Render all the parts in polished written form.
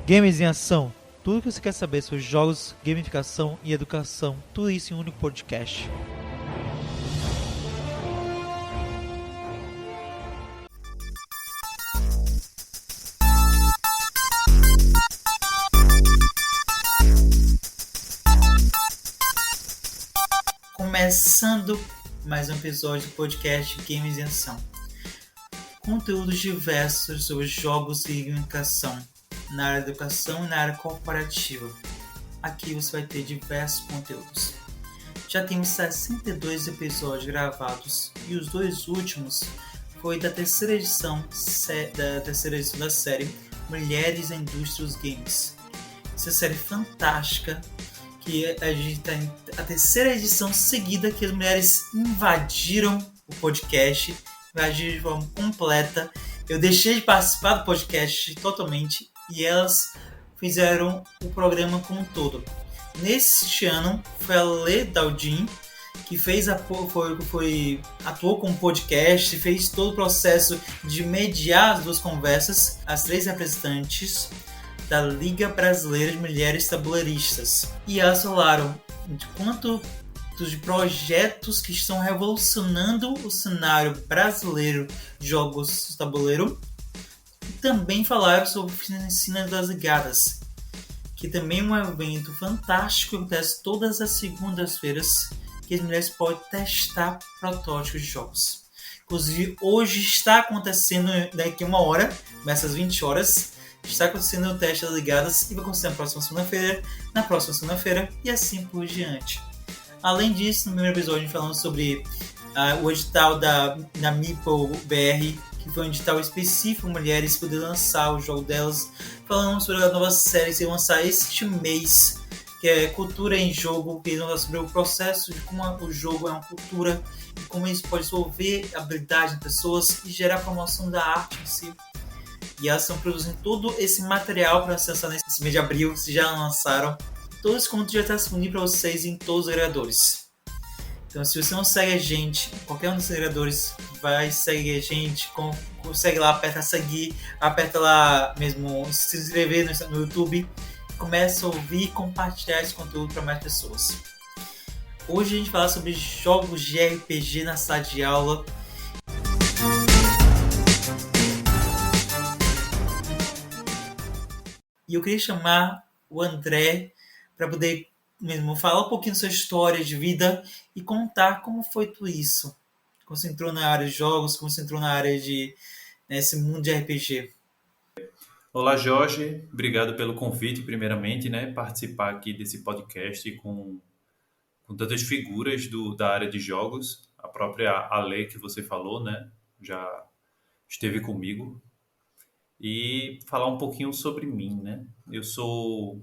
Games em Ação. Tudo o que você quer saber sobre jogos, gamificação e educação. Tudo isso em um único podcast. Começando mais um episódio do podcast Games em Ação. Conteúdos diversos sobre jogos e gamificação na área de educação e na área corporativa. Aqui você vai ter diversos conteúdos. Já temos 62 episódios gravados e os dois últimos foi da terceira edição da série Mulheres na Indústria dos Games. Essa série fantástica que a gente está em a terceira edição seguida que as mulheres invadiram o podcast, invadiram de forma completa. Eu deixei de participar do podcast totalmente e elas fizeram o programa como um todo. Neste ano foi a Lê Daldin que atuou como podcast, fez todo o processo de mediar as duas conversas, as três representantes da Liga Brasileira de Mulheres Tabuleiristas. E elas falaram de quanto dos projetos que estão revolucionando o cenário brasileiro de jogos de tabuleiro. E também falaram sobre a Oficina das Ligadas, que também é um evento fantástico que acontece todas as segundas-feiras, que as mulheres podem testar protótipos de jogos. Inclusive, hoje está acontecendo, daqui a uma hora, começa às 20 horas, está acontecendo o teste das ligadas e vai acontecer na próxima segunda-feira e assim por diante. Além disso, no primeiro episódio falamos sobre o edital da Meeple BR, que foi um edital específico para mulheres poderem lançar o jogo delas. Falamos sobre a nova série que vai lançar este mês, que é Cultura em Jogo, que fala sobre o processo de como o jogo é uma cultura e como isso pode desenvolver habilidade em pessoas e gerar promoção da arte em si. E elas estão produzindo todo esse material para ser lançado nesse mês de abril, se já lançaram. Todo esse conteúdo já está disponível para vocês em todos os agregadores. Então, se você não segue a gente, qualquer um dos agregadores, vai seguir a gente, segue lá, aperta seguir, aperta lá mesmo se inscrever no YouTube, começa a ouvir e compartilhar esse conteúdo para mais pessoas. Hoje a gente vai falar sobre jogos de RPG na sala de aula. E eu queria chamar o André para poder mesmo falar um pouquinho da sua história de vida e contar como foi tudo isso. Como você entrou na área de jogos, como você entrou na área de nesse mundo de RPG. Olá, Jorge. Obrigado pelo convite, primeiramente, né? Participar aqui desse podcast com tantas figuras da área de jogos. A própria Ale que você falou, né? Já esteve comigo. E falar um pouquinho sobre mim, né? Eu sou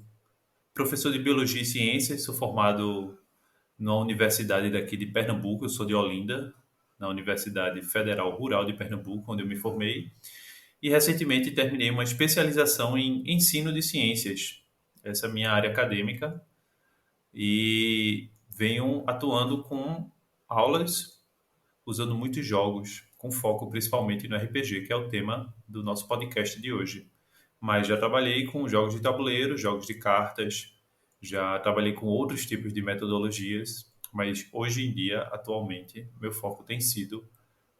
professor de Biologia e Ciências, sou formado na Universidade daqui de Pernambuco, eu sou de Olinda, na Universidade Federal Rural de Pernambuco, onde eu me formei. E recentemente terminei uma especialização em ensino de ciências. Essa é a minha área acadêmica. E venho atuando com aulas, usando muitos jogos, com foco principalmente no RPG, que é o tema do nosso podcast de hoje. Mas já trabalhei com jogos de tabuleiro, jogos de cartas, já trabalhei com outros tipos de metodologias, mas hoje em dia, atualmente, meu foco tem sido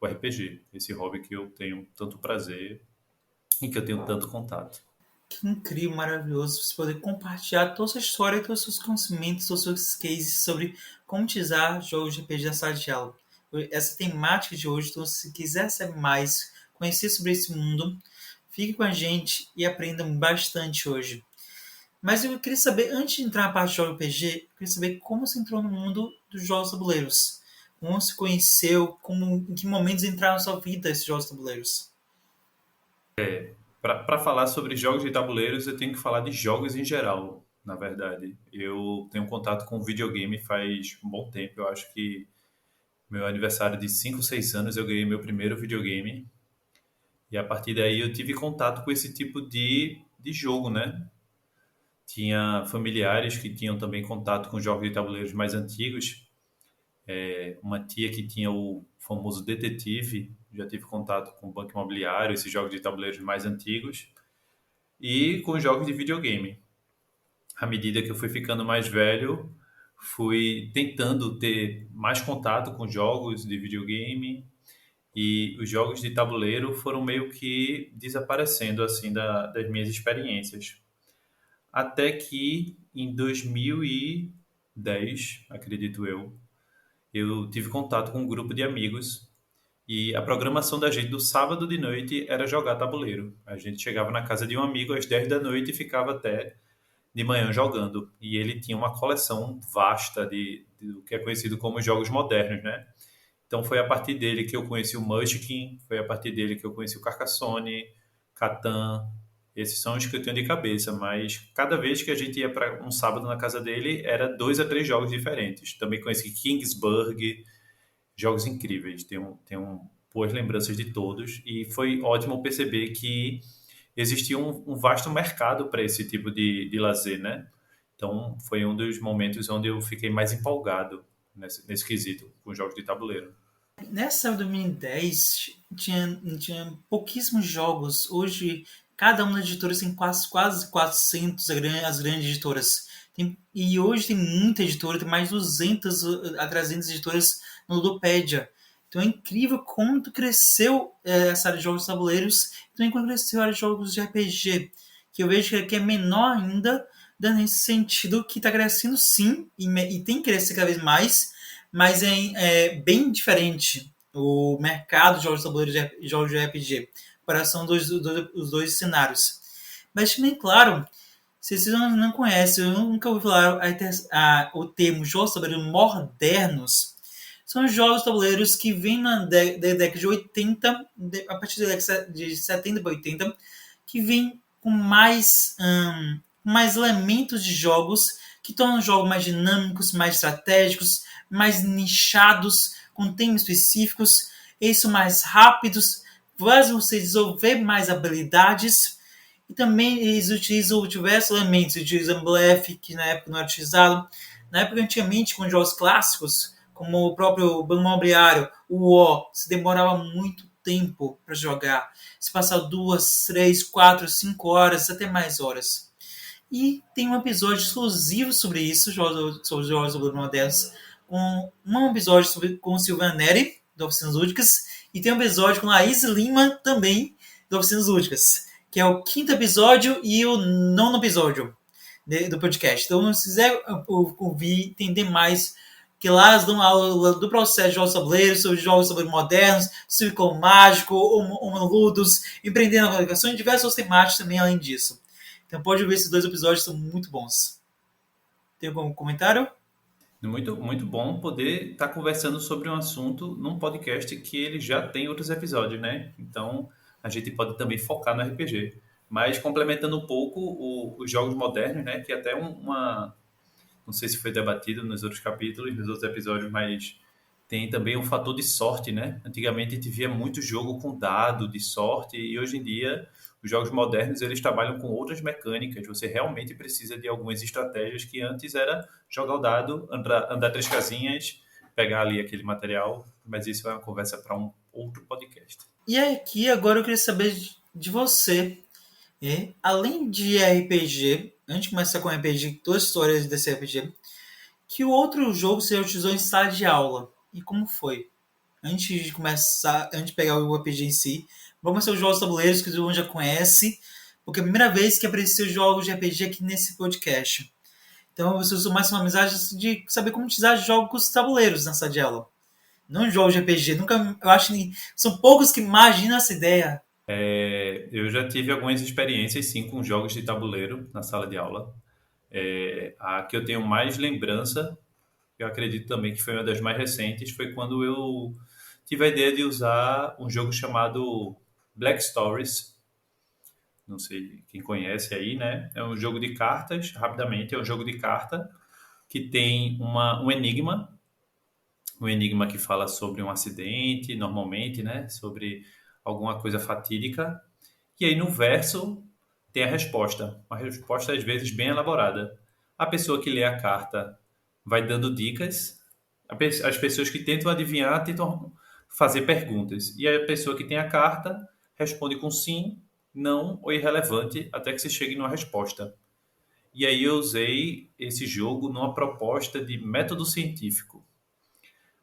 o RPG, esse hobby que eu tenho tanto prazer e que eu tenho tanto contato. Que incrível, maravilhoso você poder compartilhar toda a sua história, todos os seus conhecimentos, todos os seus cases sobre como utilizar jogos de RPG na sala de aula. Essa temática de hoje, então, se quiser saber mais, conhecer sobre esse mundo, fique com a gente e aprenda bastante hoje. Mas eu queria saber, antes de entrar na parte de jogo RPG, eu queria saber como você entrou no mundo dos jogos tabuleiros. Como você conheceu, em que momentos entraram na sua vida esses jogos tabuleiros? Para falar sobre jogos de tabuleiros, eu tenho que falar de jogos em geral, na verdade. Eu tenho contato com videogame faz um bom tempo. Eu acho que meu aniversário de 5, 6 anos eu ganhei meu primeiro videogame. E a partir daí eu tive contato com esse tipo de jogo, né? Tinha familiares que tinham também contato com jogos de tabuleiros mais antigos. Uma tia que tinha o famoso Detetive, já tive contato com o Banco Imobiliário, esses jogos de tabuleiros mais antigos. e com jogos de videogame. À medida que eu fui ficando mais velho, fui tentando ter mais contato com jogos de videogame e os jogos de tabuleiro foram meio que desaparecendo assim das minhas experiências. Até que em 2010, acredito eu tive contato com um grupo de amigos e a programação da gente do sábado de noite era jogar tabuleiro. A gente chegava na casa de um amigo às 10 da noite e ficava até de manhã jogando. E ele tinha uma coleção vasta do que é conhecido como jogos modernos, né? Então foi a partir dele que eu conheci o Munchkin, foi a partir dele que eu conheci o Carcassonne, Catan. Esses são os que eu tenho de cabeça, mas cada vez que a gente ia para um sábado na casa dele, era 2 a 3 jogos diferentes. Também conheci Kingsburg, jogos incríveis. Tenho boas lembranças de todos e foi ótimo perceber que existia um vasto mercado para esse tipo de lazer, né? Então foi um dos momentos onde eu fiquei mais empolgado nesse quesito com jogos de tabuleiro. Nessa 2010 tinha pouquíssimos jogos. Hoje, cada uma das editoras tem quase 400 as grandes editoras. E hoje tem muita editora, tem mais de 200 a 300 editoras no Ludopédia. Então é incrível como cresceu essa área de jogos de tabuleiros e também como cresceu a área de jogos de RPG. Que eu vejo que é menor ainda, dando nesse sentido que está crescendo sim, e tem que crescer cada vez mais, mas é bem diferente o mercado de jogos de tabuleiro e jogos de RPG, comparação dos dois cenários. Mas também, claro, se vocês não conhecem, eu nunca ouvi falar o termo jogos de tabuleiro modernos, são jogos de tabuleiros que vêm na década de 80, a partir da década de 70 para 80, que vêm com mais elementos de jogos que tornam os jogos mais dinâmicos, mais estratégicos, mais nichados, com temas específicos, isso mais rápidos, faz você desenvolver mais habilidades. E também eles utilizam diversos elementos, utilizam blefe, que na época não era utilizado. Na época, antigamente, com jogos clássicos, como o próprio Banco Imobiliário, o UO, se demorava muito tempo para jogar. Se passava 2, 3, 4, 5 horas, até mais horas. E tem um episódio exclusivo sobre isso, sobre os jogos modernos, com um episódio com o Silvano Neri, do Oficinas Lúdicas, e tem um episódio com a Laís Lima, também, do Oficinas Lúdicas, que é o 5º episódio e o 9º episódio do podcast. Então, se quiser ouvir, entender mais, que lá elas dão aula do processo de jogos tabuleiros, sobre jogos tabuleiros modernos, círculo mágico, ludos, empreendendo na comunicação e diversas temáticas também além disso. Então pode ver, esses 2 episódios são muito bons. Tem algum comentário? Muito, muito bom poder estar conversando sobre um assunto num podcast que ele já tem outros episódios, né? Então a gente pode também focar no RPG. Mas complementando um pouco os jogos modernos, né? Que até não sei se foi debatido nos outros capítulos, nos outros episódios, mas tem também um fator de sorte, né? Antigamente a gente via muito jogo com dado de sorte e hoje em dia os jogos modernos eles trabalham com outras mecânicas. Você realmente precisa de algumas estratégias que antes era jogar o dado, andar 3 casinhas, pegar ali aquele material, mas isso é uma conversa para um outro podcast. E aqui agora eu queria saber de você. Além de RPG, antes de começar com RPG, todas as histórias desse RPG, que o outro jogo você utilizou em sala de aula? E como foi? Antes de pegar o RPG em si, vamos ser os jogos tabuleiros que o João já conhece, porque é a primeira vez que apareceu jogos de RPG aqui nesse podcast. Então, eu sou mais uma amizade de saber como utilizar jogos tabuleiros na sala de aula. Não jogos de RPG. Nunca, eu acho que são poucos que imaginam essa ideia. Eu já tive algumas experiências, sim, com jogos de tabuleiro na sala de aula. A que eu tenho mais lembrança, eu acredito também que foi uma das mais recentes, foi quando eu tive a ideia de usar um jogo chamado Black Stories. Não sei quem conhece aí, né? É um jogo de cartas, rapidamente, é um jogo de carta que tem um enigma que fala sobre um acidente, normalmente, né? Sobre alguma coisa fatídica. E aí no verso tem a resposta, uma resposta às vezes bem elaborada. A pessoa que lê a carta vai dando dicas, as pessoas que tentam adivinhar tentam fazer perguntas. E a pessoa que tem a carta responde com sim, não ou irrelevante até que se chegue numa resposta. E aí eu usei esse jogo numa proposta de método científico.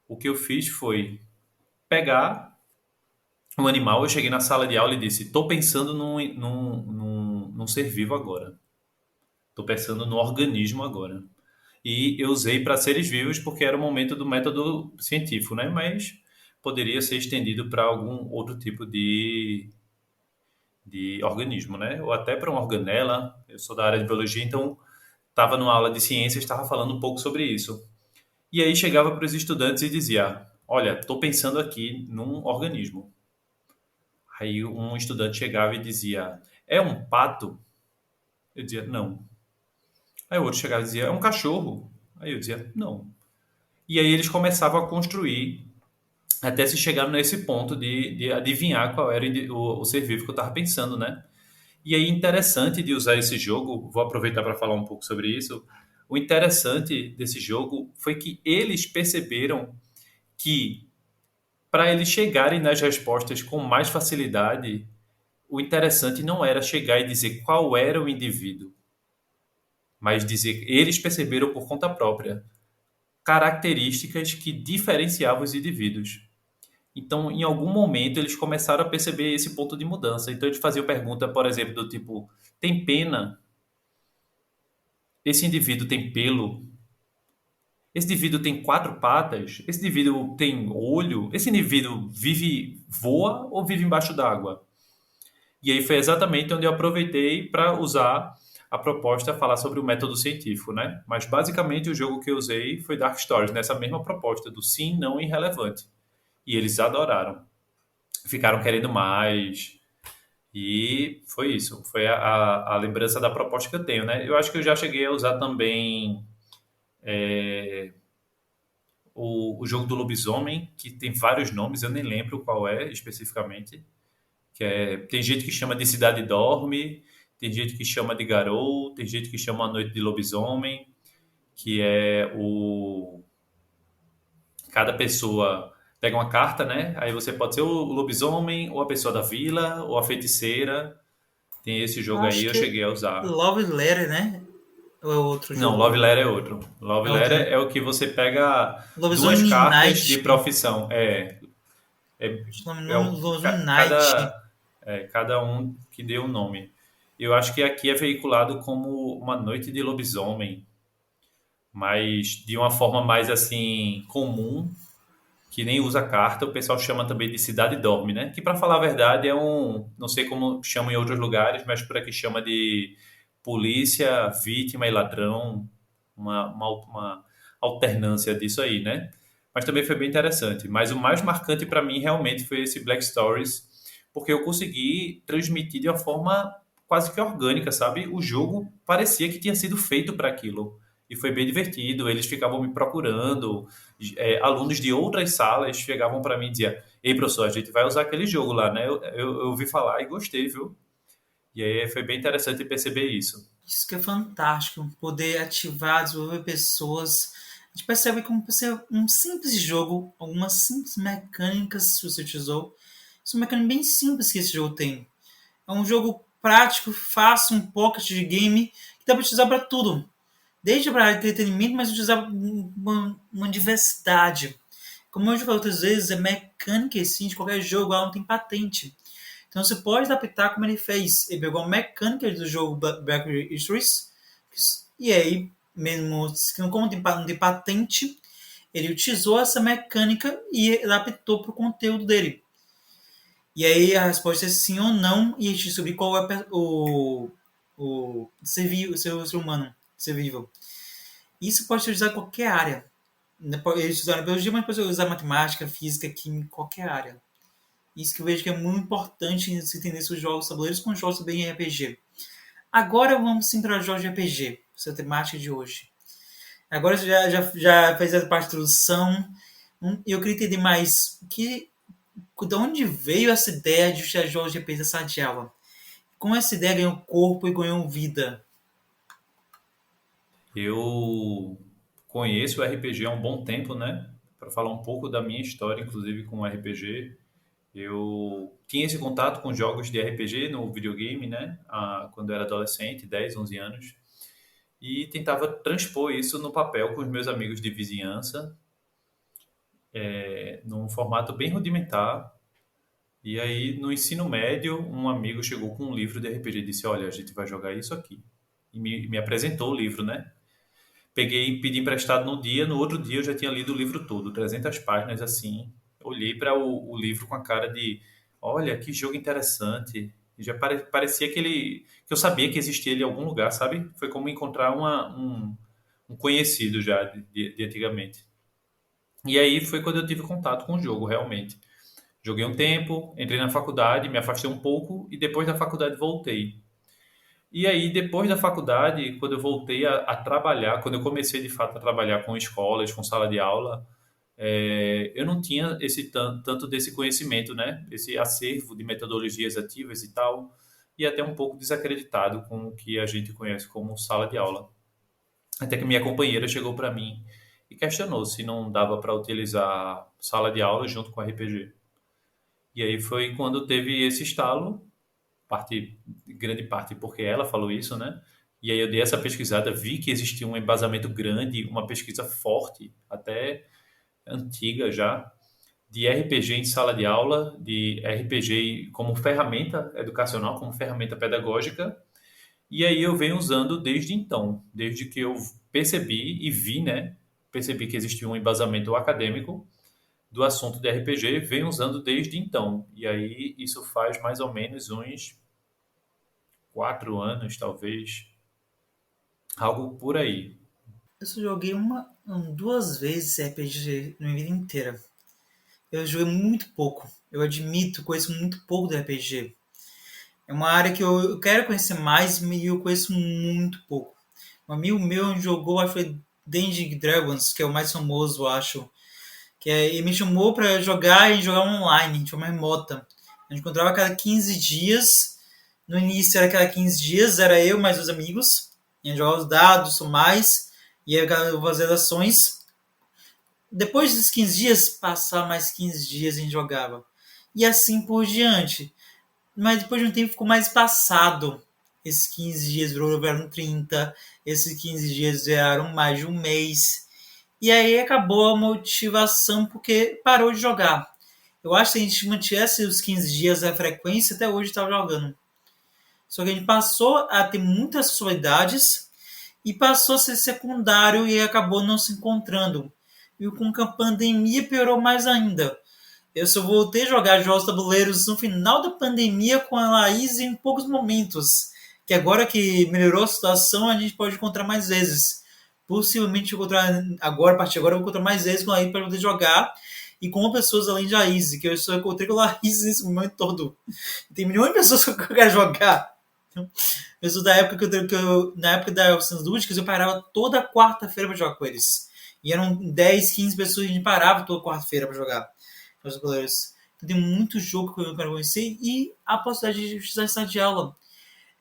O que eu fiz foi pegar um animal, eu cheguei na sala de aula e disse: estou pensando num ser vivo agora. Estou pensando no organismo agora. E eu usei para seres vivos porque era o momento do método científico, né? Mas poderia ser estendido para algum outro tipo de organismo, né? Ou até para uma organela. Eu sou da área de biologia, então estava numa aula de ciências, estava falando um pouco sobre isso. E aí chegava para os estudantes e dizia: olha, estou pensando aqui num organismo. Aí um estudante chegava e dizia: é um pato? Eu dizia: não. Aí o outro chegava e dizia: é um cachorro? Aí eu dizia: não. E aí eles começavam a construir até se chegar nesse ponto de adivinhar qual era o ser vivo que eu estava pensando, né? E aí, interessante de usar esse jogo, vou aproveitar para falar um pouco sobre isso. O interessante desse jogo foi que eles perceberam que, para eles chegarem nas respostas com mais facilidade, o interessante não era chegar e dizer qual era o indivíduo, mas dizer, eles perceberam por conta própria características que diferenciavam os indivíduos. Então, em algum momento, eles começaram a perceber esse ponto de mudança. Então, eles faziam pergunta, por exemplo, do tipo: tem pena? Esse indivíduo tem pelo? Esse indivíduo tem quatro patas? Esse indivíduo tem olho? Esse indivíduo voa ou vive embaixo d'água? E aí foi exatamente onde eu aproveitei para usar a proposta, falar sobre o método científico, né? Mas basicamente o jogo que eu usei foi Dark Stories, nessa mesma proposta do sim, não e irrelevante. E eles adoraram. Ficaram querendo mais. E foi isso. Foi a lembrança da proposta que eu tenho, né? Eu acho que eu já cheguei a usar também o jogo do lobisomem, que tem vários nomes, eu nem lembro qual é especificamente. Tem gente que chama de Cidade Dorme, tem gente que chama de Garou, tem gente que chama a Noite de Lobisomem, que é o cada pessoa pega uma carta, né? Aí você pode ser o lobisomem, ou a pessoa da vila, ou a feiticeira. Tem esse Eu jogo aí, acho eu que cheguei a usar. Love Letter, né? Ou é outro Não, Love jogo? Letter é outro. Love É outro, Letter né? é o que você pega duas Lobisomem cartas de Night. profissão. É, Acho que o é o, Lobisomem Night. cada um que dê um nome. Eu acho que aqui é veiculado como uma noite de lobisomem, mas de uma forma mais assim comum, que nem usa carta, o pessoal chama também de Cidade Dorme, né? Que para falar a verdade é não sei como chama em outros lugares, mas por aqui chama de polícia, vítima e ladrão, uma alternância disso aí, né? Mas também foi bem interessante. Mas o mais marcante para mim realmente foi esse Black Stories, porque eu consegui transmitir de uma forma quase que orgânica, sabe? O jogo parecia que tinha sido feito para aquilo. E foi bem divertido. Eles ficavam me procurando, alunos de outras salas chegavam para mim e diziam: ei, professor, a gente vai usar aquele jogo lá, né? Eu ouvi falar e gostei, viu? E aí foi bem interessante perceber isso. Isso que é fantástico, poder ativar, desenvolver pessoas. A gente percebe como ser um simples jogo, algumas simples mecânicas que você utilizou. São mecânicas bem simples que esse jogo tem. É um jogo prático, fácil, um pocket de game que dá para utilizar para tudo. Desde para entretenimento, mas utilizar uma diversidade. Como eu já falei outras vezes, é mecânica assim, de qualquer jogo, ela não tem patente. Então você pode adaptar como ele fez. Ele pegou a mecânica do jogo Black Histories e aí, mesmo como não tem patente, ele utilizou essa mecânica e adaptou para o conteúdo dele. E aí a resposta é sim ou não, e a gente descobrir qual é o ser vivo, ser humano, ser vivo. Isso pode ser usado em qualquer área. Eles usaram biologia, mas pode usar matemática, física, química, qualquer área. Isso que eu vejo que é muito importante se entender os jogos tabuleiros com jogos bem RPG. Agora vamos sim para jogos de RPG, essa é a temática de hoje. Agora você já fez a parte da introdução. Eu queria entender mais de onde veio essa ideia de usar jogos de RPG da sala de aula. Como essa ideia ganhou corpo e ganhou vida. Eu conheço o RPG há um bom tempo, né? Para falar um pouco da minha história, inclusive com o RPG. Eu tinha esse contato com jogos de RPG no videogame, né? Quando eu era adolescente, 10, 11 anos. E tentava transpor isso no papel com os meus amigos de vizinhança, num formato bem rudimentar. E aí, no ensino médio, um amigo chegou com um livro de RPG e disse: Olha, a gente vai jogar isso aqui. E me apresentou o livro, né? Peguei, pedi emprestado no dia, no outro dia eu já tinha lido o livro todo, 300 páginas assim. Olhei para o livro com a cara de: Olha, que jogo interessante. E já parecia que eu sabia que existia ele em algum lugar, sabe? Foi como encontrar um conhecido já de antigamente. E aí foi quando eu tive contato com o jogo, realmente. Joguei um tempo, entrei na faculdade, me afastei um pouco e depois da faculdade voltei. E aí, depois da faculdade, quando eu voltei a trabalhar, quando eu comecei de fato a trabalhar com escolas, com sala de aula, eu não tinha esse tanto desse conhecimento, né? Esse acervo de metodologias ativas e tal, e até um pouco desacreditado com o que a gente conhece como sala de aula. Até que minha companheira chegou para mim e questionou se não dava para utilizar sala de aula junto com RPG. E aí foi quando teve esse estalo, grande parte porque ela falou isso, né? E aí eu dei essa pesquisada, vi que existia um embasamento grande, uma pesquisa forte, até antiga já, de RPG em sala de aula, de RPG como ferramenta educacional, como ferramenta pedagógica. E aí eu venho usando desde então, desde que eu percebi e vi, né? Percebi que existia um embasamento acadêmico do assunto de RPG, venho usando desde então. E aí isso faz mais ou menos uns 4 anos, talvez, algo por aí. Eu só joguei duas vezes RPG na minha vida inteira. Eu joguei muito pouco. Eu admito, conheço muito pouco do RPG. É uma área que eu quero conhecer mais e eu conheço muito pouco. Um amigo meu jogou, acho que foi Dungeons Dragons, que é o mais famoso, acho. Ele me chamou para jogar e jogar online, de forma remota. A gente encontrava a cada 15 dias. No início era a cada 15 dias, era eu mais os amigos. A gente jogava os dados, ou mais. E aí eu fazia as ações. Depois dos 15 dias, passava mais 15 dias a gente jogava. E assim por diante. Mas depois de um tempo ficou mais passado. Esses 15 dias viraram 30. Esses 15 dias viraram mais de um mês. E aí acabou a motivação porque parou de jogar. Eu acho que se a gente mantivesse os 15 dias a frequência, até hoje estava jogando. Só que a gente passou a ter muitas responsabilidades e passou a ser secundário e acabou não se encontrando. E com a pandemia piorou mais ainda. Eu só voltei a jogar jogos tabuleiros no final da pandemia com a Laís em poucos momentos. Que agora que melhorou a situação, a gente pode encontrar mais vezes. Possivelmente encontrar agora, a partir de agora, eu vou encontrar mais vezes com a Laís para poder jogar. E com pessoas além de Laís, que eu só encontrei com a Laís nesse momento todo. Tem milhões de pessoas que eu quero jogar. Eu sou da época na época da oficinas lúdicas, eu parava toda quarta-feira para jogar com eles. E eram 10, 15 pessoas que a gente parava toda quarta-feira para jogar os goleiros. Então, tem muito jogo que eu quero conhecer e a possibilidade de utilizar essa de aula.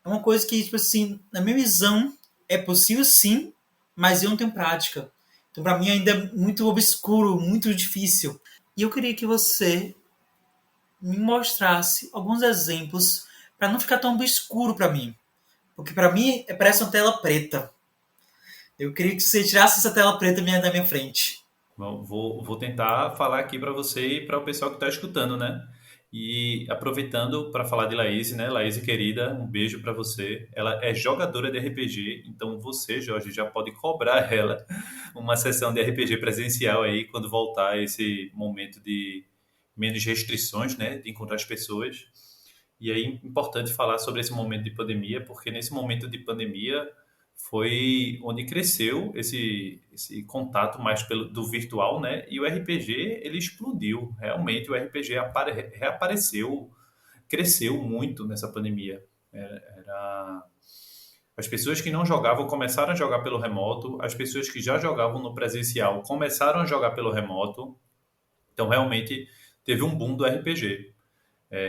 É uma coisa que, tipo assim, na minha visão, é possível sim, mas eu não tenho prática. Então, para mim, ainda é muito obscuro, muito difícil. E eu queria que você me mostrasse alguns exemplos para não ficar tão obscuro para mim. Porque para mim, parece uma tela preta. Eu queria que você tirasse essa tela preta da minha frente. Bom, vou tentar falar aqui para você e para o pessoal que está escutando, né? E aproveitando para falar de Laís, né? Laís, querida, um beijo para você. Ela é jogadora de RPG, então você, Jorge, já pode cobrar ela uma sessão de RPG presencial aí quando voltar esse momento de menos restrições, né? De encontrar as pessoas. E aí, importante falar sobre esse momento de pandemia, porque nesse momento de pandemia foi onde cresceu esse contato mais do virtual, né? E o RPG, ele explodiu. Realmente, o RPG reapareceu, cresceu muito nessa pandemia. Era... As pessoas que não jogavam começaram a jogar pelo remoto, as pessoas que já jogavam no presencial começaram a jogar pelo remoto. Então, realmente, teve um boom do RPG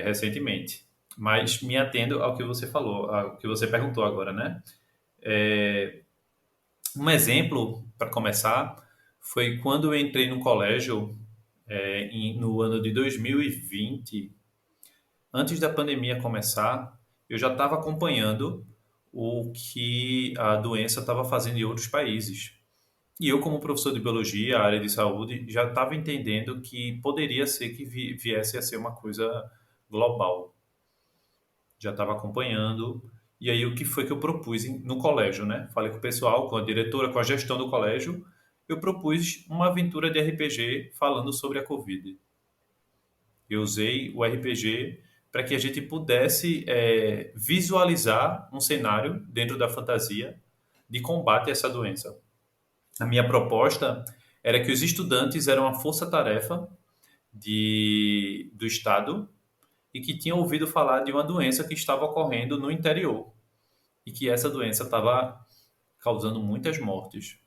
recentemente. Mas me atendo ao que você falou, ao que você perguntou agora, né? Um exemplo, para começar, foi quando eu entrei no colégio, No ano de 2020, antes da pandemia começar, eu já estava acompanhando o que a doença estava fazendo em outros países. E eu, como professor de biologia, área de saúde, já estava entendendo que poderia ser que viesse a ser uma coisa global. Já estava acompanhando. E aí, o que foi que eu propus no colégio, né? Falei com o pessoal, com a diretora, com a gestão do colégio. Eu propus uma aventura de RPG falando sobre a Covid. Eu usei o RPG para que a gente pudesse visualizar um cenário dentro da fantasia de combate a essa doença. A minha proposta era que os estudantes eram a força-tarefa do Estado e que tinham ouvido falar de uma doença que estava ocorrendo no interior e que essa doença estava causando muitas mortes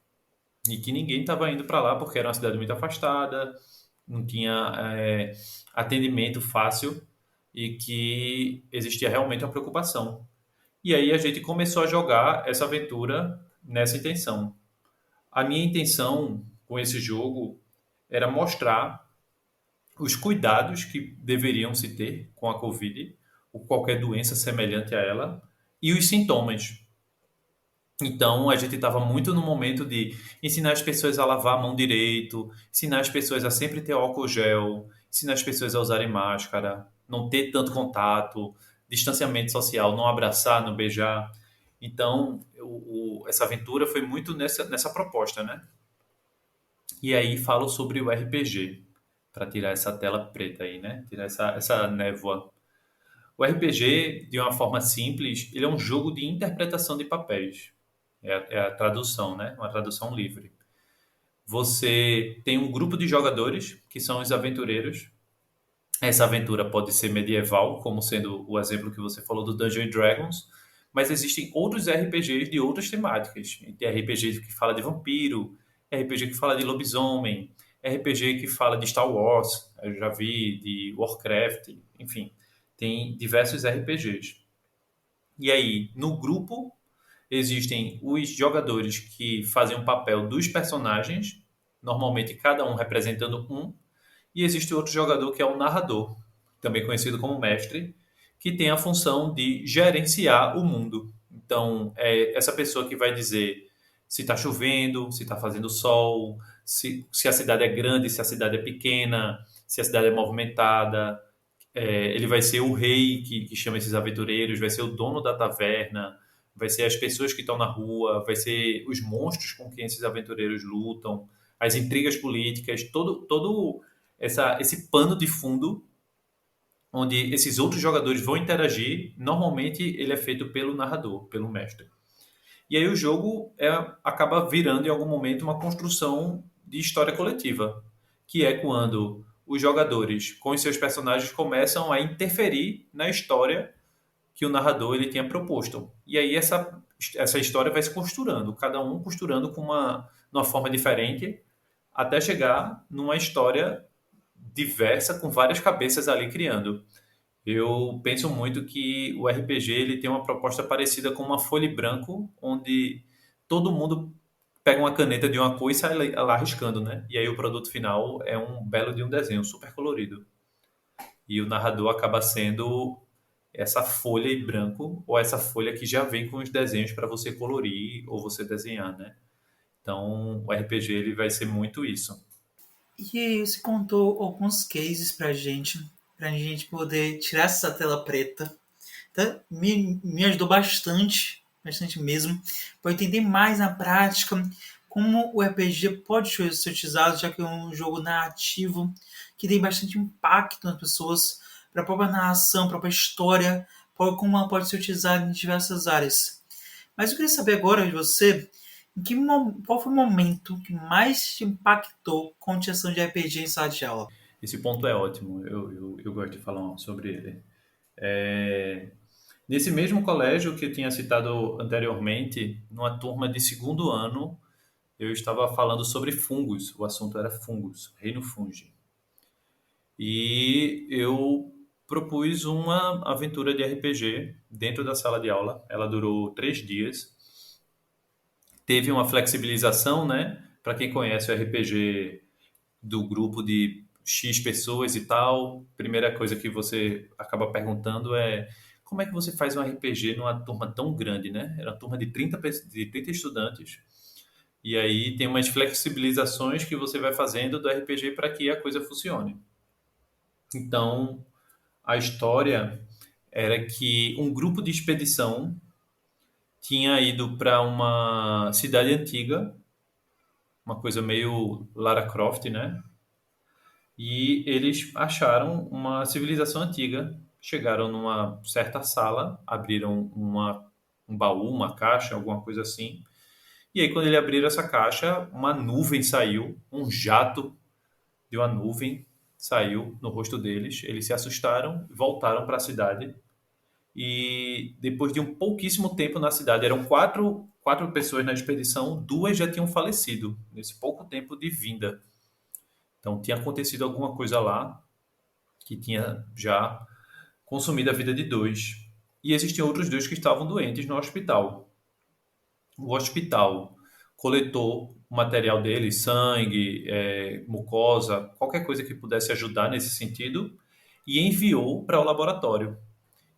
e que ninguém estava indo para lá porque era uma cidade muito afastada, não tinha atendimento fácil e que existia realmente uma preocupação. E aí a gente começou a jogar essa aventura nessa intenção. A minha intenção com esse jogo era mostrar os cuidados que deveriam se ter com a Covid, ou qualquer doença semelhante a ela, e os sintomas. Então, a gente estava muito no momento de ensinar as pessoas a lavar a mão direito, ensinar as pessoas a sempre ter álcool gel, ensinar as pessoas a usarem máscara, não ter tanto contato, distanciamento social, não abraçar, não beijar. Então, essa aventura foi muito nessa proposta, né? E aí falo sobre o RPG, para tirar essa tela preta aí, né? Tirar essa névoa. O RPG, de uma forma simples, ele é um jogo de interpretação de papéis. É a tradução, né? Uma tradução livre. Você tem um grupo de jogadores, que são os aventureiros. Essa aventura pode ser medieval, como sendo o exemplo que você falou do Dungeons and Dragons, mas existem outros RPGs de outras temáticas. Tem RPG que fala de vampiro, RPG que fala de lobisomem, RPG que fala de Star Wars, eu já vi, de Warcraft, enfim, tem diversos RPGs. E aí, no grupo, existem os jogadores que fazem o papel dos personagens, normalmente cada um representando um, e existe outro jogador que é o narrador, também conhecido como mestre, que tem a função de gerenciar o mundo. Então, é essa pessoa que vai dizer se está chovendo, se está fazendo sol, se a cidade é grande, se a cidade é pequena, se a cidade é movimentada. Ele vai ser o rei que chama esses aventureiros, vai ser o dono da taverna, vai ser as pessoas que estão na rua, vai ser os monstros com quem esses aventureiros lutam, as intrigas políticas, todo esse pano de fundo onde esses outros jogadores vão interagir, normalmente ele é feito pelo narrador, pelo mestre. E aí o jogo acaba virando em algum momento uma construção de história coletiva, que é quando os jogadores com os seus personagens começam a interferir na história que o narrador ele tinha proposto. E aí essa história vai se costurando, cada um costurando numa forma diferente, até chegar numa história diversa, com várias cabeças ali criando. Eu penso muito que o RPG ele tem uma proposta parecida com uma folha em branco, onde todo mundo pega uma caneta de uma cor e sai lá riscando, né? E aí o produto final é um belo de um desenho super colorido. E o narrador acaba sendo essa folha em branco ou essa folha que já vem com os desenhos para você colorir ou você desenhar, né? Então, o RPG ele vai ser muito isso. E aí você contou alguns cases pra gente poder tirar essa tela preta. Então, me ajudou bastante, bastante mesmo, para entender mais na prática como o RPG pode ser utilizado, já que é um jogo narrativo que tem bastante impacto nas pessoas, para a própria narração, a própria história, como ela pode ser utilizada em diversas áreas. Mas eu queria saber agora de você, qual foi o momento que mais te impactou com a utilização de RPG em sala de aula? Esse ponto é ótimo, eu gosto de falar sobre ele. É, Nesse mesmo colégio que eu tinha citado anteriormente, numa turma de segundo ano, eu estava falando sobre fungos, o assunto era fungos, reino fungi. E eu propus uma aventura de RPG dentro da sala de aula. Ela durou 3 dias. Teve uma flexibilização, né? Para quem conhece o RPG do grupo de X pessoas e tal. Primeira coisa que você acaba perguntando é como é que você faz um RPG numa turma tão grande, né? Era uma turma de 30 estudantes. E aí tem umas flexibilizações que você vai fazendo do RPG para que a coisa funcione. Então, a história era que um grupo de expedição tinha ido para uma cidade antiga, uma coisa meio Lara Croft, né? E eles acharam uma civilização antiga. Chegaram numa certa sala, abriram um baú, uma caixa, alguma coisa assim. E aí, quando ele abriram essa caixa, uma nuvem saiu, um jato de uma nuvem saiu no rosto deles. Eles se assustaram, voltaram para a cidade. E depois de um pouquíssimo tempo na cidade, eram quatro pessoas na expedição, duas já tinham falecido nesse pouco tempo de vinda. Então, tinha acontecido alguma coisa lá que tinha já consumido a vida de dois. E existiam outros dois que estavam doentes no hospital. O hospital coletou o material deles, sangue, mucosa, qualquer coisa que pudesse ajudar nesse sentido, e enviou para o laboratório.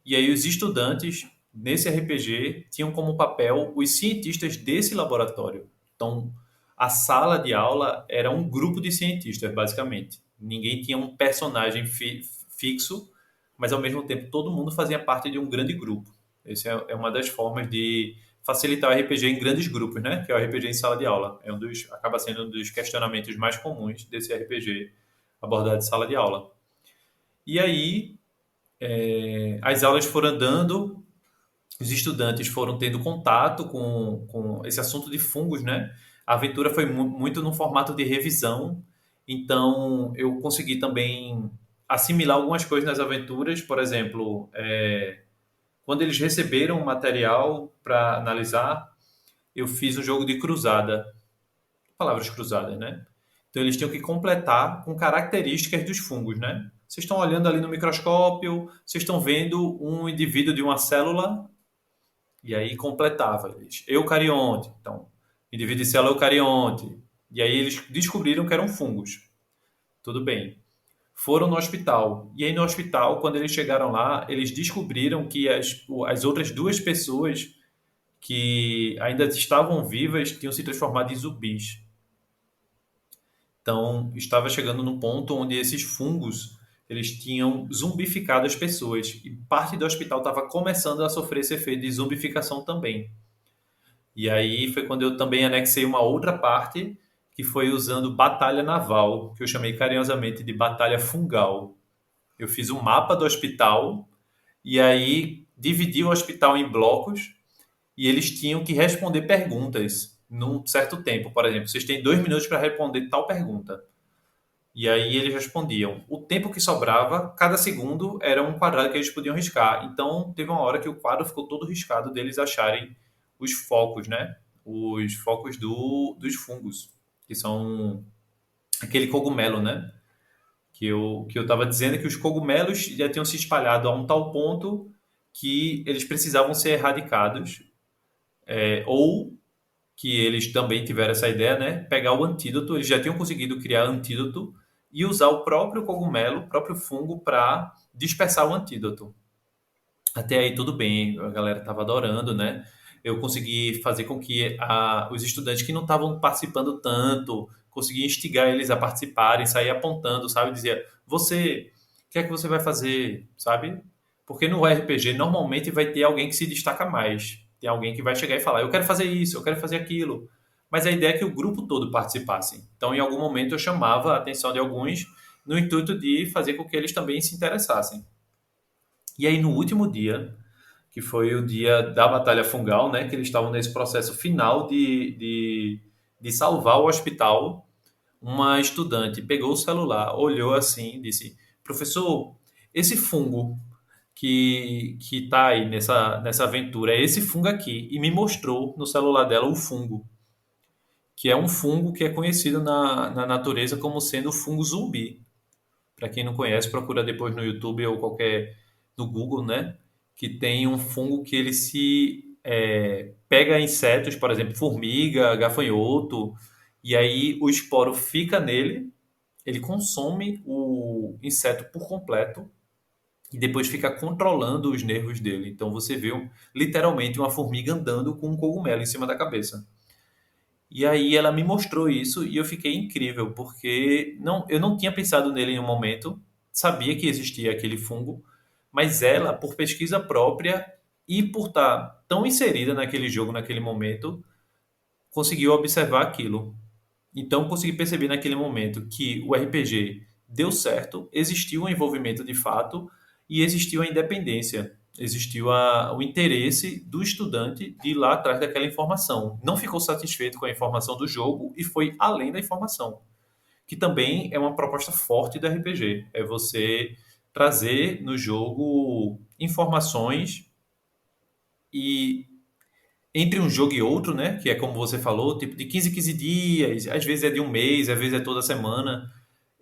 E aí os estudantes nesse RPG tinham como papel os cientistas desse laboratório. Então, a sala de aula era um grupo de cientistas, basicamente. Ninguém tinha um personagem fixo, mas ao mesmo tempo todo mundo fazia parte de um grande grupo. Essa é uma das formas de facilitar o RPG em grandes grupos, né? Que é o RPG em sala de aula. Acaba sendo um dos questionamentos mais comuns desse RPG abordado em sala de aula. E aí, as aulas foram andando, os estudantes foram tendo contato com esse assunto de fungos, né? A aventura foi muito no formato de revisão, então eu consegui também assimilar algumas coisas nas aventuras, por exemplo, quando eles receberam o material para analisar, eu fiz um jogo de cruzada, palavras cruzadas, né? Então eles tinham que completar com características dos fungos, né? Vocês estão olhando ali no microscópio, vocês estão vendo um indivíduo de uma célula, e aí completava eles. Eucarionte, então, indivíduo de célula eucarionte. E aí eles descobriram que eram fungos. Tudo bem. Foram no hospital. E aí no hospital, quando eles chegaram lá, eles descobriram que as outras duas pessoas que ainda estavam vivas tinham se transformado em zumbis. Então, estava chegando no ponto onde esses fungos eles tinham zumbificado as pessoas e parte do hospital estava começando a sofrer esse efeito de zumbificação também. E aí foi quando eu também anexei uma outra parte que foi usando batalha naval, que eu chamei carinhosamente de batalha fungal. Eu fiz um mapa do hospital e aí dividi o hospital em blocos e eles tinham que responder perguntas num certo tempo. Por exemplo, vocês têm 2 minutos para responder tal pergunta. E aí eles respondiam. O tempo que sobrava, cada segundo era um quadrado que eles podiam riscar. Então teve uma hora que o quadro ficou todo riscado deles acharem os focos, né? Os focos dos fungos, que são aquele cogumelo, né? Que eu estava dizendo que os cogumelos já tinham se espalhado a um tal ponto que eles precisavam ser erradicados, ou que eles também tiveram essa ideia, né? Pegar o antídoto, eles já tinham conseguido criar antídoto e usar o próprio cogumelo, o próprio fungo, para dispersar o antídoto. Até aí tudo bem, a galera estava adorando, né? Eu consegui fazer com que os estudantes que não estavam participando tanto, consegui instigar eles a participarem, sair apontando, sabe? Dizia, você, o que é que você vai fazer, sabe? Porque no RPG normalmente vai ter alguém que se destaca mais. Tem alguém que vai chegar e falar, eu quero fazer isso, eu quero fazer aquilo. Mas a ideia é que o grupo todo participasse. Então, em algum momento, eu chamava a atenção de alguns no intuito de fazer com que eles também se interessassem. E aí, no último dia, que foi o dia da Batalha Fungal, né, que eles estavam nesse processo final de salvar o hospital, uma estudante pegou o celular, olhou assim e disse, professor, esse fungo que tá aí nessa aventura é esse fungo aqui. E me mostrou no celular dela o fungo, que é um fungo que é conhecido na natureza como sendo o fungo zumbi. Para quem não conhece, procura depois no YouTube ou no Google, né? Que tem um fungo que ele pega insetos, por exemplo, formiga, gafanhoto, e aí o esporo fica nele, ele consome o inseto por completo e depois fica controlando os nervos dele. Então você vê literalmente uma formiga andando com um cogumelo em cima da cabeça. E aí ela me mostrou isso e eu fiquei incrível, porque eu não tinha pensado nele em um momento, sabia que existia aquele fungo, mas ela, por pesquisa própria e por estar tão inserida naquele jogo, naquele momento, conseguiu observar aquilo. Então consegui perceber naquele momento que o RPG deu certo, existiu um envolvimento de fato e existiu a independência, existiu o interesse do estudante de ir lá atrás daquela informação. Não ficou satisfeito com a informação do jogo e foi além da informação, que também é uma proposta forte do RPG. É você trazer no jogo informações e entre um jogo e outro, né? Que é como você falou, tipo de 15 em 15 dias, às vezes é de um mês, às vezes é toda semana.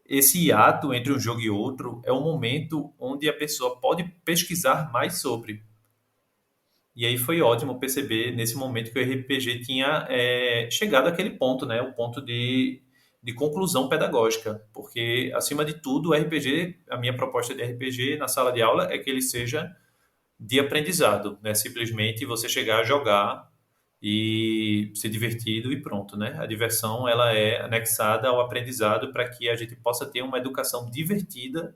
Esse hiato entre um jogo e outro é um momento onde a pessoa pode pesquisar mais sobre. E aí foi ótimo perceber nesse momento que o RPG tinha chegado àquele ponto, né? O ponto de conclusão pedagógica. Porque, acima de tudo, o RPG, a minha proposta de RPG na sala de aula é que ele seja de aprendizado, né? Simplesmente você chegar a jogar e ser divertido e pronto, né? A diversão ela é anexada ao aprendizado para que a gente possa ter uma educação divertida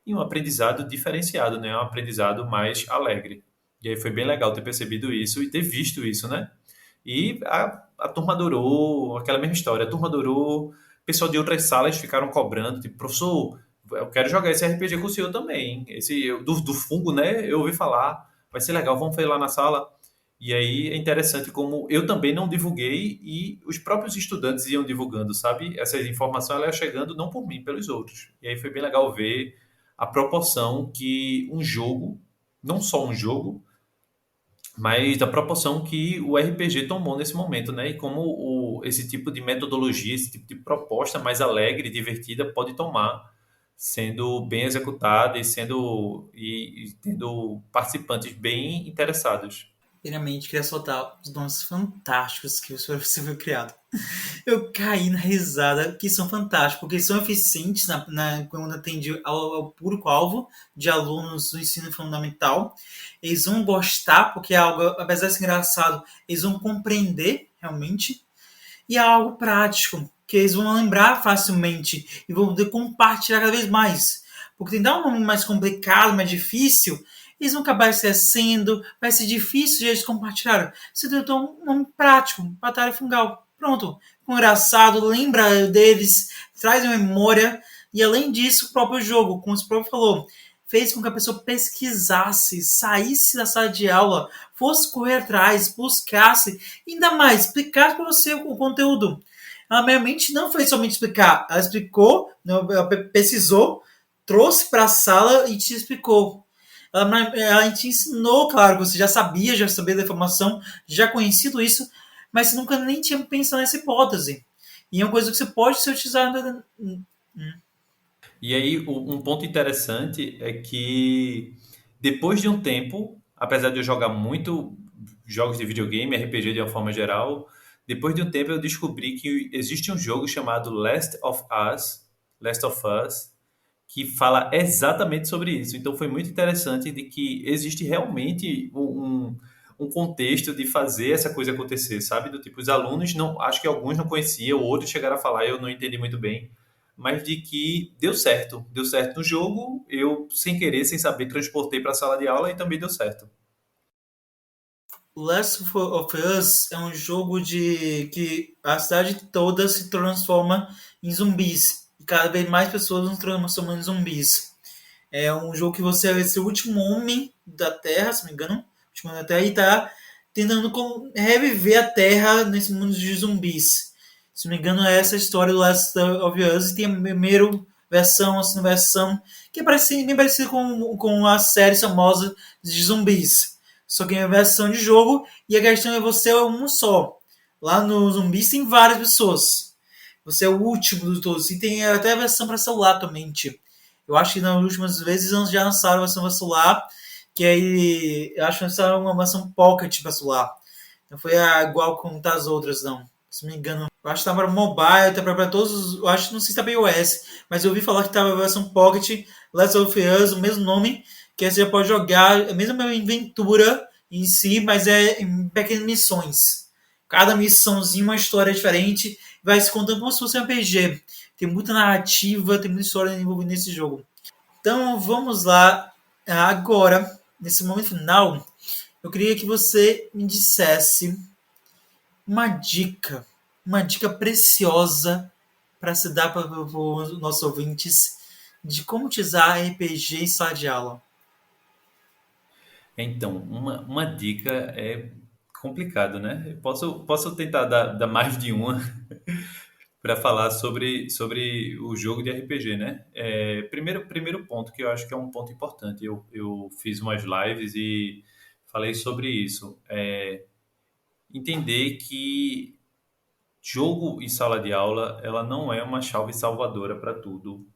e um aprendizado diferenciado, né? Um aprendizado mais alegre. E aí foi bem legal ter percebido isso e ter visto isso, né? E a turma adorou, aquela mesma história, a turma adorou, o pessoal de outras salas ficaram cobrando, tipo, professor, eu quero jogar esse RPG com o senhor também. Do fungo, né? Eu ouvi falar, vai ser legal, vamos fazer lá na sala. E aí é interessante como eu também não divulguei e os próprios estudantes iam divulgando, sabe? Essa informação ela ia chegando não por mim, pelos outros. E aí foi bem legal ver a proporção que um jogo, não só um jogo, mas da proporção que o RPG tomou nesse momento, né? E como esse tipo de metodologia, esse tipo de proposta mais alegre, divertida pode tomar, sendo bem executada e tendo participantes bem interessados. Primeiramente, queria soltar os nomes fantásticos que você foi criado. Eu caí na risada, que são fantásticos, porque são eficientes quando atende ao público-alvo de alunos do ensino fundamental. Eles vão gostar, porque é algo, apesar de ser engraçado, eles vão compreender realmente. E é algo prático, que eles vão lembrar facilmente e vão poder compartilhar cada vez mais. Porque tentar um nome mais complicado, mais difícil, eles vão acabar esquecendo, vai ser difícil de eles compartilhar. Você tentou um nome prático, Batalha Fungal. Pronto, engraçado, lembra deles, traz a memória. E além disso, o próprio jogo, como o próprio falou, fez com que a pessoa pesquisasse, saísse da sala de aula, fosse correr atrás, buscasse, ainda mais, explicasse para você o conteúdo. Ela realmente não foi somente explicar, ela explicou, ela pesquisou, trouxe para a sala e te explicou. Ela te ensinou, claro, você já sabia da informação, já conhecido isso, mas você nunca nem tinha pensado nessa hipótese. E é uma coisa que você pode ser utilizada. E aí, um ponto interessante é que depois de um tempo, apesar de eu jogar muito jogos de videogame, RPG de uma forma geral, depois de um tempo eu descobri que existe um jogo chamado Last of Us, que fala exatamente sobre isso. Então foi muito interessante de que existe realmente um contexto de fazer essa coisa acontecer, sabe? Do tipo, os alunos não, acho que alguns não conheciam, outros chegaram a falar, eu não entendi muito bem, mas de que deu certo no jogo, eu sem querer, sem saber, transportei para a sala de aula e também deu certo. Last of Us é um jogo de que a cidade toda se transforma em zumbis. E cada vez mais pessoas se transformam em zumbis. É um jogo que você é esse último homem da Terra, se não me engano, último homem da Terra, e tá tentando reviver a Terra nesse mundo de zumbis. Se não me engano, é essa a história do Last of Us. E tem a primeira versão, a segunda versão, que é bem parecida com a série famosa de zumbis. Só que é a versão de jogo e a questão é você é um só. Lá no Zumbis tem várias pessoas. Você é o último de todos. E tem até a versão para celular também. Eu acho que nas últimas vezes eles já lançaram a versão para celular. Que aí eu acho que lançaram uma versão Pocket para celular. Não foi igual com as outras, não. Se não me engano, Eu acho que tá para mobile, tá para todos os. Eu acho, não sei se tá para iOS, mas eu ouvi falar que tava a versão Pocket, Last of Us, o mesmo nome, que aí você já pode jogar, a mesma aventura em si, mas é em pequenas missões. Cada missãozinha uma história diferente, vai se contando como se fosse um RPG. Tem muita narrativa, tem muita história envolvida nesse jogo. Então vamos lá. Agora, nesse momento final, eu queria que você me dissesse uma dica, uma dica preciosa para se dar para os nossos ouvintes de como utilizar RPG em sala de aula. Então, uma dica é complicado, né? Eu posso tentar dar mais de uma para falar sobre o jogo de RPG, né? Primeiro ponto que eu acho que é um ponto importante. Eu fiz umas lives e falei sobre isso. Entender que jogo em sala de aula, ela não é uma chave salvadora para tudo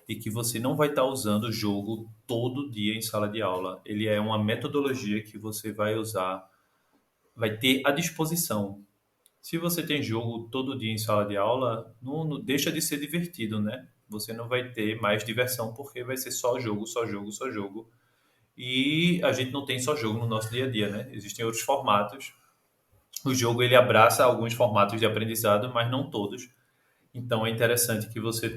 e que você não vai estar usando o jogo todo dia em sala de aula. Ele é uma metodologia que você vai usar, vai ter à disposição. Se você tem jogo todo dia em sala de aula, não deixa de ser divertido, né? Você não vai ter mais diversão porque vai ser só jogo, só jogo, só jogo. E a gente não tem só jogo no nosso dia a dia, né? Existem outros formatos. O jogo ele abraça alguns formatos de aprendizado, mas não todos. Então é interessante que você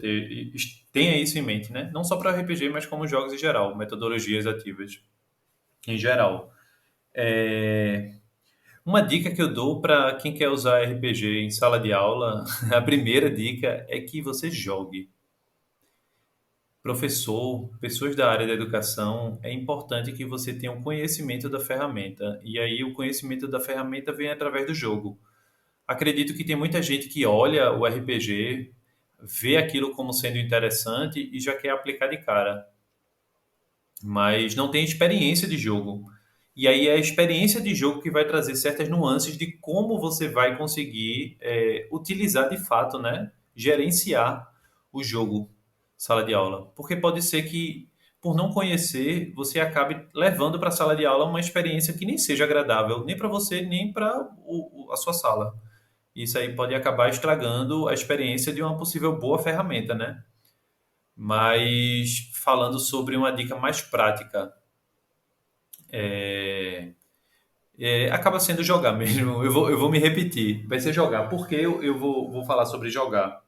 tenha isso em mente, né? Não só para RPG, mas como jogos em geral, metodologias ativas em geral. Uma dica que eu dou para quem quer usar RPG em sala de aula, a primeira dica é que você jogue. Professor, pessoas da área da educação, é importante que você tenha um conhecimento da ferramenta. E aí o conhecimento da ferramenta vem através do jogo. Acredito que tem muita gente que olha o RPG, vê aquilo como sendo interessante e já quer aplicar de cara, mas não tem experiência de jogo. E aí é a experiência de jogo que vai trazer certas nuances de como você vai conseguir utilizar de fato, né? Gerenciar o jogo sala de aula. Porque pode ser que, por não conhecer, você acabe levando para a sala de aula uma experiência que nem seja agradável, nem para você, nem para a sua sala. Isso aí pode acabar estragando a experiência de uma possível boa ferramenta, né? Mas falando sobre uma dica mais prática, acaba sendo jogar mesmo. Eu vou me repetir. Vai ser jogar. Por que eu vou falar sobre jogar?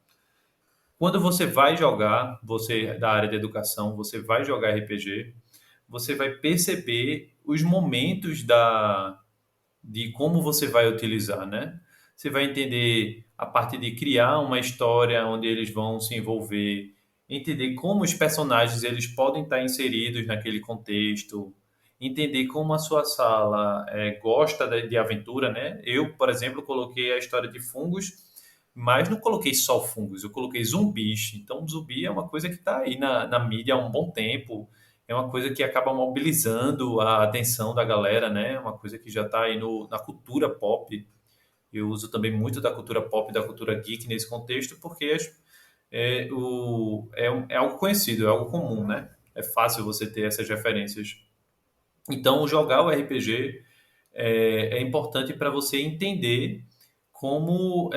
Quando você vai jogar, você é da área de educação, você vai jogar RPG, você vai perceber os momentos de como você vai utilizar, né? Você vai entender a parte de criar uma história onde eles vão se envolver, entender como os personagens eles podem estar inseridos naquele contexto, entender como a sua sala gosta de aventura, né? Eu, por exemplo, coloquei a história de fungos, mas não coloquei só fungos, eu coloquei zumbis. Então, zumbi é uma coisa que está aí na mídia há um bom tempo, é uma coisa que acaba mobilizando a atenção da galera, né? É uma coisa que já está aí na cultura pop. Eu uso também muito da cultura pop, da cultura geek nesse contexto, porque é algo conhecido, é algo comum, né? É fácil você ter essas referências. Então, jogar o RPG é importante para você entender como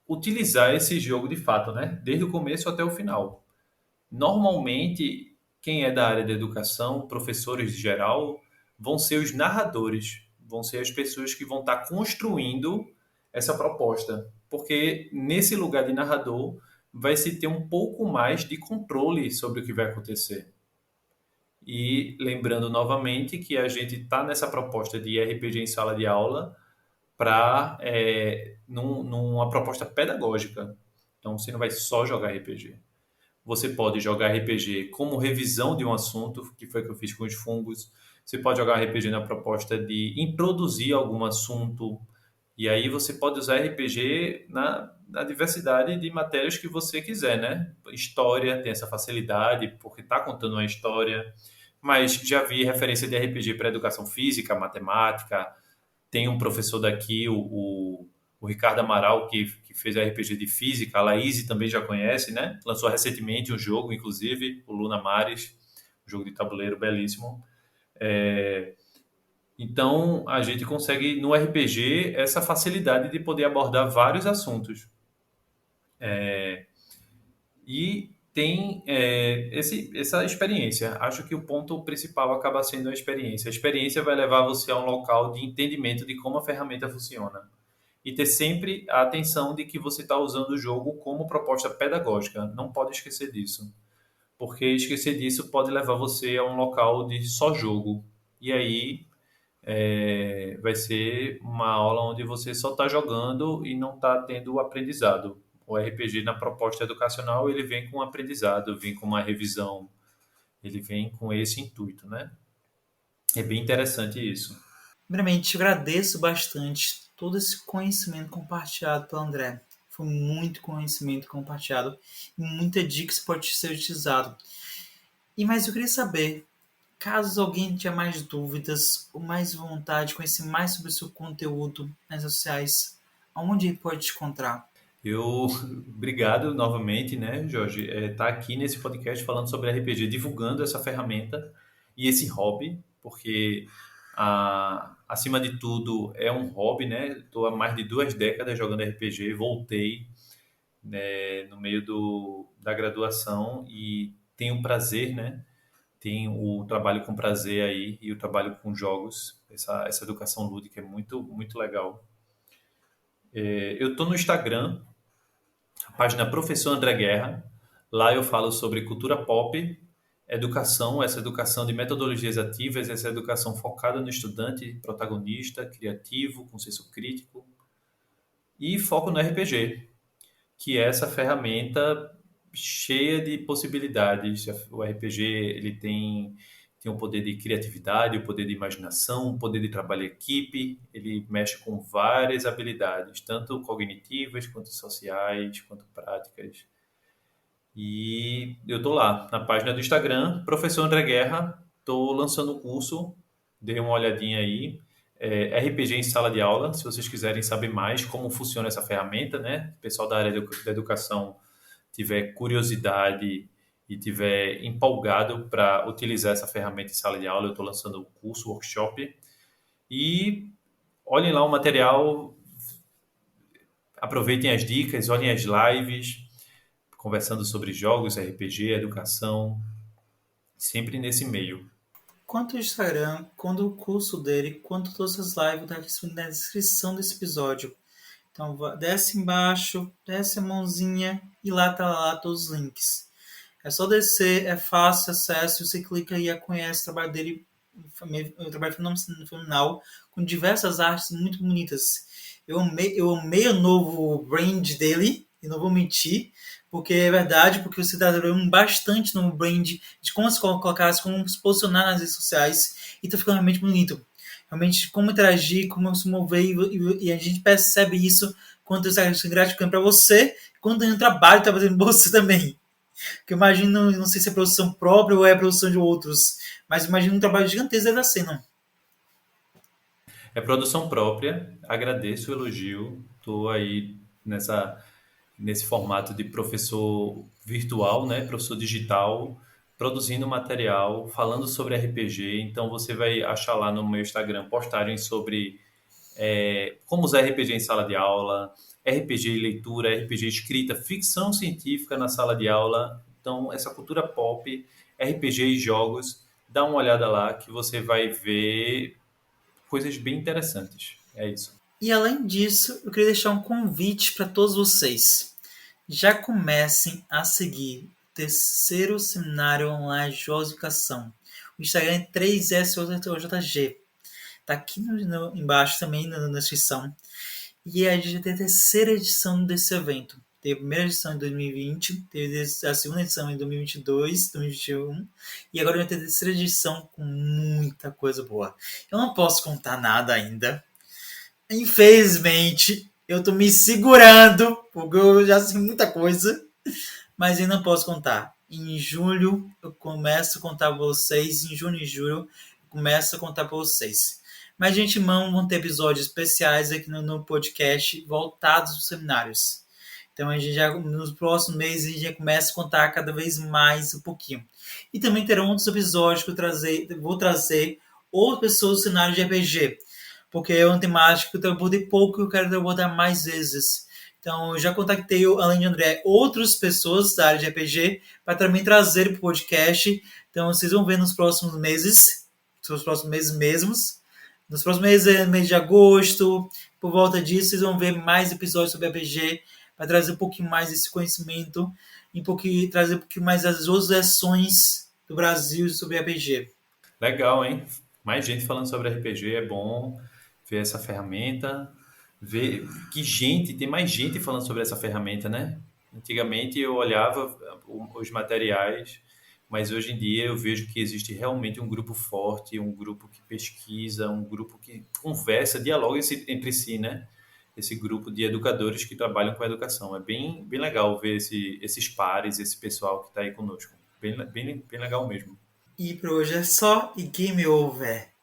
utilizar esse jogo de fato, né? Desde o começo até o final. Normalmente, quem é da área da educação, professores em geral, vão ser os narradores, vão ser as pessoas que vão estar construindo essa proposta. Porque nesse lugar de narrador, vai se ter um pouco mais de controle sobre o que vai acontecer. E lembrando novamente que a gente está nessa proposta de RPG em sala de aula para numa proposta pedagógica. Então você não vai só jogar RPG. Você pode jogar RPG como revisão de um assunto, que foi o que eu fiz com os fungos. Você pode jogar RPG na proposta de introduzir algum assunto. E aí você pode usar RPG na diversidade de matérias que você quiser, né? História tem essa facilidade, porque está contando uma história. Mas já vi referência de RPG para educação física, matemática. Tem um professor daqui, o Ricardo Amaral, que fez RPG de física. A Laís também já conhece, né? Lançou recentemente um jogo, inclusive, o Luna Mares, um jogo de tabuleiro belíssimo. Então, a gente consegue no RPG essa facilidade de poder abordar vários assuntos. E tem essa experiência. Acho que o ponto principal acaba sendo a experiência. A experiência vai levar você a um local de entendimento de como a ferramenta funciona. E ter sempre a atenção de que você está usando o jogo como proposta pedagógica. Não pode esquecer disso. Porque esquecer disso pode levar você a um local de só jogo. E aí vai ser uma aula onde você só está jogando e não está tendo o aprendizado. O RPG na proposta educacional ele vem com aprendizado, vem com uma revisão, ele vem com esse intuito, né? É bem interessante isso. Primeiramente, agradeço bastante todo esse conhecimento compartilhado pelo André. Foi muito conhecimento compartilhado e muita dica que pode ser utilizado. Mas eu queria saber, caso alguém tenha mais dúvidas ou mais vontade de conhecer mais sobre o seu conteúdo nas redes sociais, aonde ele pode te encontrar? Obrigado novamente, né, Jorge, tá aqui nesse podcast falando sobre RPG, divulgando essa ferramenta e esse hobby, porque acima de tudo é um hobby, né? Estou há mais de 2 décadas jogando RPG, voltei, né, no meio da graduação e tenho prazer, né? Tenho o trabalho com prazer aí e o trabalho com jogos, essa educação lúdica é muito, muito legal. Eu estou no Instagram, a página Professor André Guerra. Lá eu falo sobre cultura pop, educação, essa educação de metodologias ativas, essa educação focada no estudante, protagonista, criativo, com senso crítico, e foco no RPG, que é essa ferramenta cheia de possibilidades. O RPG ele tem um poder de criatividade, o poder de imaginação, o poder de trabalho em equipe, ele mexe com várias habilidades, tanto cognitivas, quanto sociais, quanto práticas. E eu tô lá, na página do Instagram, Professor André Guerra, tô lançando um curso, dê uma olhadinha aí, RPG em sala de aula, se vocês quiserem saber mais como funciona essa ferramenta, né? O pessoal da área da educação tiver curiosidade e tiver empolgado para utilizar essa ferramenta em sala de aula, eu estou lançando um curso, workshop, e olhem lá o material, aproveitem as dicas, olhem as lives, conversando sobre jogos, RPG, educação, sempre nesse meio. Quanto o Instagram, quanto o curso dele, quanto todas as lives, tá aqui na descrição desse episódio. Então desce embaixo, desce a mãozinha e lá tá lá todos os links. É só descer, é fácil acesso, você clica e conhece o trabalho dele, o trabalho fenomenal, com diversas artes muito bonitas. Eu amei o novo brand dele, e não vou mentir, porque é verdade, porque você está trabalhando bastante no brand, de como se colocar, como se posicionar nas redes sociais, e está ficando realmente bonito. Realmente, como interagir, como se mover, e a gente percebe isso quando isso é gratificante para você, quando tem um trabalho que está fazendo você também. Porque eu imagino, não sei se é produção própria ou é produção de outros, mas imagino um trabalho gigantesco da cena. É produção própria, agradeço o elogio, estou aí nesse formato de professor virtual, né, professor digital, produzindo material, falando sobre RPG. Então você vai achar lá no meu Instagram postagens sobre como usar RPG em sala de aula, RPG e leitura, RPG escrita, ficção científica na sala de aula. Então essa cultura pop, RPG e jogos, dá uma olhada lá que você vai ver coisas bem interessantes. É isso. E além disso, eu queria deixar um convite para todos vocês. Já comecem a seguir o terceiro seminário online de educação. O Instagram é 3SOJG. Está aqui embaixo também na descrição. E a gente tem a terceira edição desse evento. Teve a primeira edição em 2020, teve a segunda edição em 2022, 2021, e agora vai ter a terceira edição com muita coisa boa. Eu não posso contar nada ainda. Infelizmente, eu tô me segurando, porque eu já sei muita coisa, mas eu não posso contar. Em julho eu começo a contar para vocês, em junho e julho eu começo a contar para vocês. Mas de antemão vão ter episódios especiais aqui no podcast voltados aos seminários. Então a gente já nos próximos meses a gente já começa a contar cada vez mais um pouquinho. E também terão outros episódios que eu vou trazer outras pessoas do cenário de RPG, porque é uma temática que eu abordei pouco e eu quero abordar mais vezes. Então, eu já contactei, além de André, outras pessoas da área de RPG para também trazer para o podcast. Então, vocês vão ver nos próximos meses, nos próximos meses mesmos. Nos próximos meses, mês de agosto, por volta disso, vocês vão ver mais episódios sobre RPG para trazer um pouquinho mais esse conhecimento e trazer um pouquinho mais as outras versões do Brasil sobre RPG. Legal, hein? Mais gente falando sobre RPG, é bom ver essa ferramenta, ver que gente, tem mais gente falando sobre essa ferramenta, né? Antigamente eu olhava os materiais, mas hoje em dia eu vejo que existe realmente um grupo forte, um grupo que pesquisa, um grupo que conversa, dialoga entre si, né? Esse grupo de educadores que trabalham com a educação. É bem legal ver esses pares, esse pessoal que está aí conosco. Bem legal mesmo. E por hoje é só e game over.